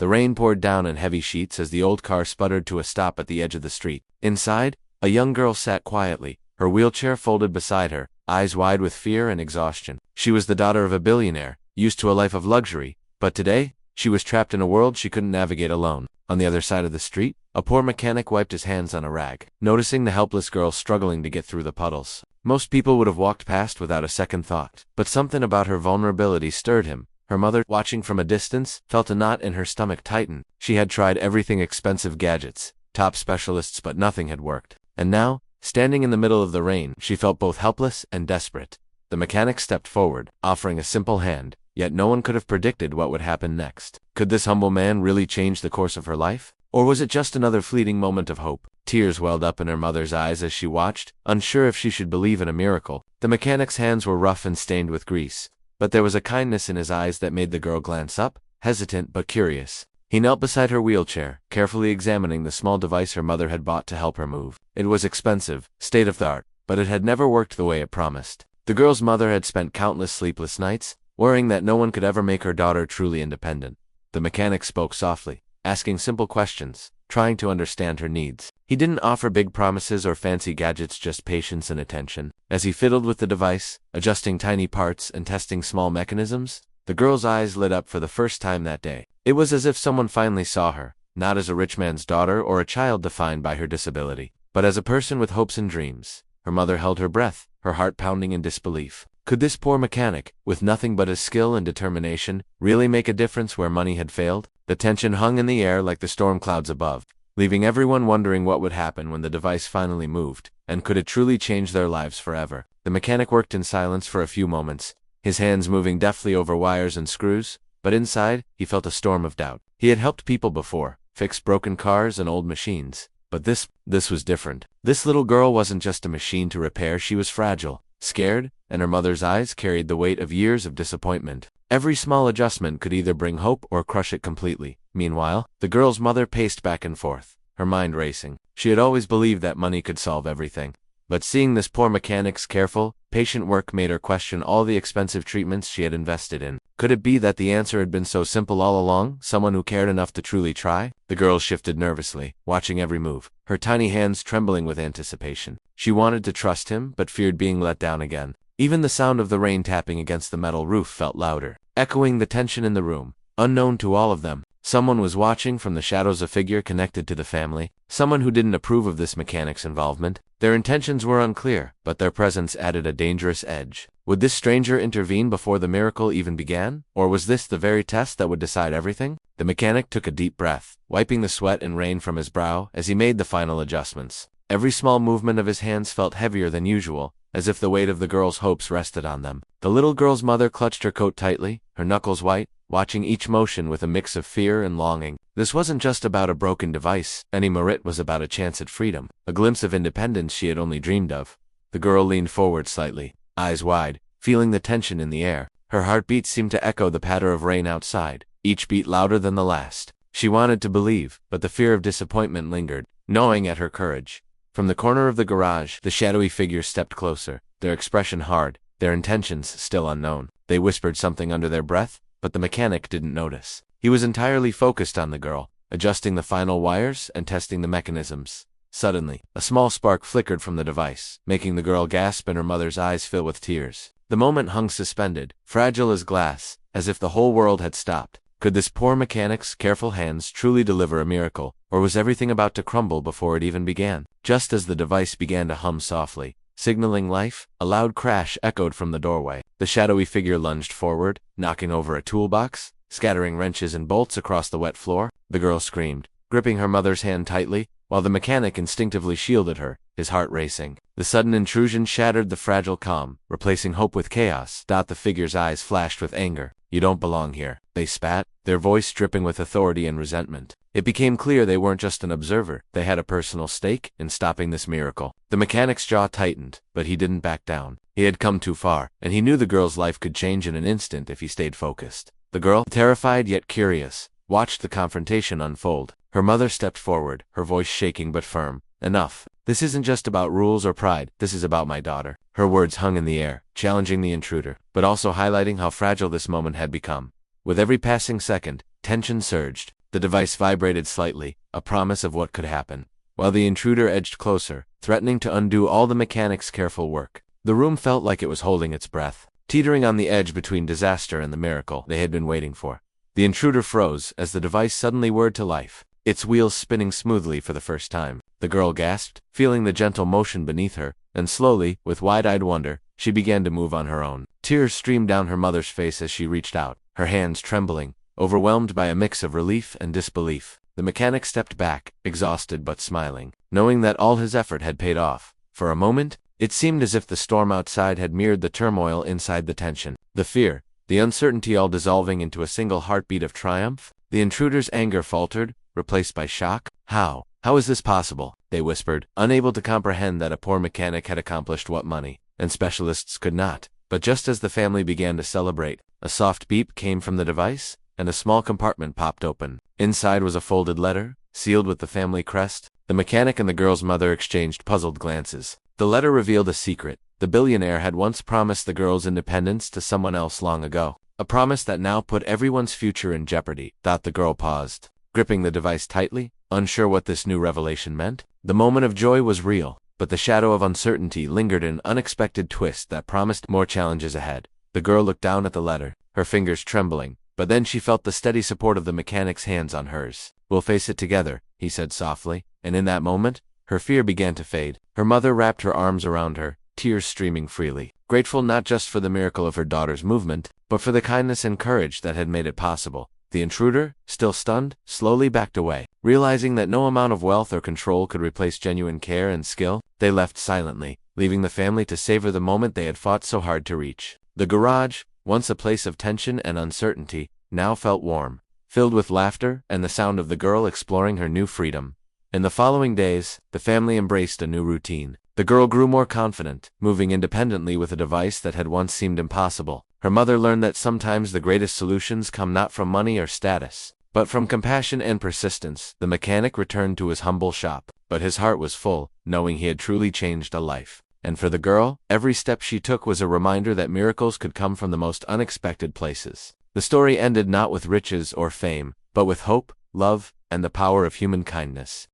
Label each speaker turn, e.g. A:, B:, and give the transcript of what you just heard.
A: The rain poured down in heavy sheets as the old car sputtered to a stop at the edge of the street. Inside, a young girl sat quietly, her wheelchair folded beside her, eyes wide with fear and exhaustion. She was the daughter of a billionaire, used to a life of luxury, but today, she was trapped in a world she couldn't navigate alone. On the other side of the street, a poor mechanic wiped his hands on a rag, noticing the helpless girl struggling to get through the puddles. Most people would have walked past without a second thought, but something about her vulnerability stirred him. Her mother, watching from a distance, felt a knot in her stomach tighten. She had tried everything: expensive gadgets, top specialists, but nothing had worked. And now, standing in the middle of the rain, she felt both helpless and desperate. The mechanic stepped forward, offering a simple hand, yet no one could have predicted what would happen next. Could this humble man really change the course of her life? Or was it just another fleeting moment of hope? Tears welled up in her mother's eyes as she watched, unsure if she should believe in a miracle. The mechanic's hands were rough and stained with grease, but there was a kindness in his eyes that made the girl glance up, hesitant but curious. He knelt beside her wheelchair, carefully examining the small device her mother had bought to help her move. It was expensive, state-of-the-art, but it had never worked the way it promised. The girl's mother had spent countless sleepless nights, worrying that no one could ever make her daughter truly independent. The mechanic spoke softly, asking simple questions, trying to understand her needs. He didn't offer big promises or fancy gadgets, just patience and attention. As he fiddled with the device, adjusting tiny parts and testing small mechanisms, the girl's eyes lit up for the first time that day. It was as if someone finally saw her, not as a rich man's daughter or a child defined by her disability, but as a person with hopes and dreams. Her mother held her breath, her heart pounding in disbelief. Could this poor mechanic, with nothing but his skill and determination, really make a difference where money had failed? The tension hung in the air like the storm clouds above, leaving everyone wondering what would happen when the device finally moved, and could it truly change their lives forever? The mechanic worked in silence for a few moments, his hands moving deftly over wires and screws, but inside, he felt a storm of doubt. He had helped people before, fixed broken cars and old machines, but this was different. This little girl wasn't just a machine to repair, she was fragile, scared, and her mother's eyes carried the weight of years of disappointment. Every small adjustment could either bring hope or crush it completely. Meanwhile, the girl's mother paced back and forth, her mind racing. She had always believed that money could solve everything, but seeing this poor mechanic's careful, patient work made her question all the expensive treatments she had invested in. Could it be that the answer had been so simple all along, someone who cared enough to truly try? The girl shifted nervously, watching every move, her tiny hands trembling with anticipation. She wanted to trust him, but feared being let down again. Even the sound of the rain tapping against the metal roof felt louder, echoing the tension in the room. Unknown to all of them, someone was watching from the shadows, a figure connected to the family, someone who didn't approve of this mechanic's involvement. Their intentions were unclear, but their presence added a dangerous edge. Would this stranger intervene before the miracle even began? Or was this the very test that would decide everything? The mechanic took a deep breath, wiping the sweat and rain from his brow as he made the final adjustments. Every small movement of his hands felt heavier than usual, as if the weight of the girl's hopes rested on them. The little girl's mother clutched her coat tightly, her knuckles white, watching each motion with a mix of fear and longing. This wasn't just about a broken device anymore, it was about a chance at freedom, a glimpse of independence she had only dreamed of. The girl leaned forward slightly, eyes wide, feeling the tension in the air. Her heartbeat seemed to echo the patter of rain outside, each beat louder than the last. She wanted to believe, but the fear of disappointment lingered, gnawing at her courage. From the corner of the garage, the shadowy figures stepped closer, their expression hard, their intentions still unknown. They whispered something under their breath, but the mechanic didn't notice. He was entirely focused on the girl, adjusting the final wires and testing the mechanisms. Suddenly, a small spark flickered from the device, making the girl gasp and her mother's eyes fill with tears. The moment hung suspended, fragile as glass, as if the whole world had stopped. Could this poor mechanic's careful hands truly deliver a miracle, or was everything about to crumble before it even began? Just as the device began to hum softly, signaling life, a loud crash echoed from the doorway. The shadowy figure lunged forward, knocking over a toolbox, scattering wrenches and bolts across the wet floor. The girl screamed, gripping her mother's hand tightly, while the mechanic instinctively shielded her, his heart racing. The sudden intrusion shattered the fragile calm, replacing hope with chaos. The figure's eyes flashed with anger. "You don't belong here," they spat, their voice dripping with authority and resentment. It became clear they weren't just an observer, they had a personal stake in stopping this miracle. The mechanic's jaw tightened, but he didn't back down. He had come too far, and he knew the girl's life could change in an instant if he stayed focused. The girl, terrified yet curious, watched the confrontation unfold. Her mother stepped forward, her voice shaking but firm. "Enough. This isn't just about rules or pride, this is about my daughter." Her words hung in the air, challenging the intruder, but also highlighting how fragile this moment had become. With every passing second, tension surged. The device vibrated slightly, a promise of what could happen, while the intruder edged closer, threatening to undo all the mechanic's careful work. The room felt like it was holding its breath, teetering on the edge between disaster and the miracle they had been waiting for. The intruder froze as the device suddenly whirred to life, its wheels spinning smoothly for the first time. The girl gasped, feeling the gentle motion beneath her, and slowly, with wide-eyed wonder, she began to move on her own. Tears streamed down her mother's face as she reached out, her hands trembling, overwhelmed by a mix of relief and disbelief. The mechanic stepped back, exhausted but smiling, knowing that all his effort had paid off. For a moment, it seemed as if the storm outside had mirrored the turmoil inside the tension. The fear, the uncertainty all dissolving into a single heartbeat of triumph. The intruder's anger faltered, replaced by shock. How is this possible? They whispered, unable to comprehend that a poor mechanic had accomplished what money and specialists could not. But just as the family began to celebrate, a soft beep came from the device, and a small compartment popped open. Inside was a folded letter, sealed with the family crest. The mechanic and the girl's mother exchanged puzzled glances. The letter revealed a secret. The billionaire had once promised the girl's independence to someone else long ago. A promise that now put everyone's future in jeopardy. The girl paused, gripping the device tightly, unsure what this new revelation meant. The moment of joy was real, but the shadow of uncertainty lingered in an unexpected twist that promised more challenges ahead. The girl looked down at the letter, her fingers trembling, but then she felt the steady support of the mechanic's hands on hers. "We'll face it together," he said softly, and in that moment, her fear began to fade. Her mother wrapped her arms around her, tears streaming freely, grateful not just for the miracle of her daughter's movement, but for the kindness and courage that had made it possible. The intruder, still stunned, slowly backed away. Realizing that no amount of wealth or control could replace genuine care and skill, they left silently, leaving the family to savor the moment they had fought so hard to reach. The garage, once a place of tension and uncertainty, now felt warm, filled with laughter and the sound of the girl exploring her new freedom. In the following days, the family embraced a new routine. The girl grew more confident, moving independently with a device that had once seemed impossible. Her mother learned that sometimes the greatest solutions come not from money or status, but from compassion and persistence. The mechanic returned to his humble shop, but his heart was full, knowing he had truly changed a life. And for the girl, every step she took was a reminder that miracles could come from the most unexpected places. The story ended not with riches or fame, but with hope, love, and the power of human kindness.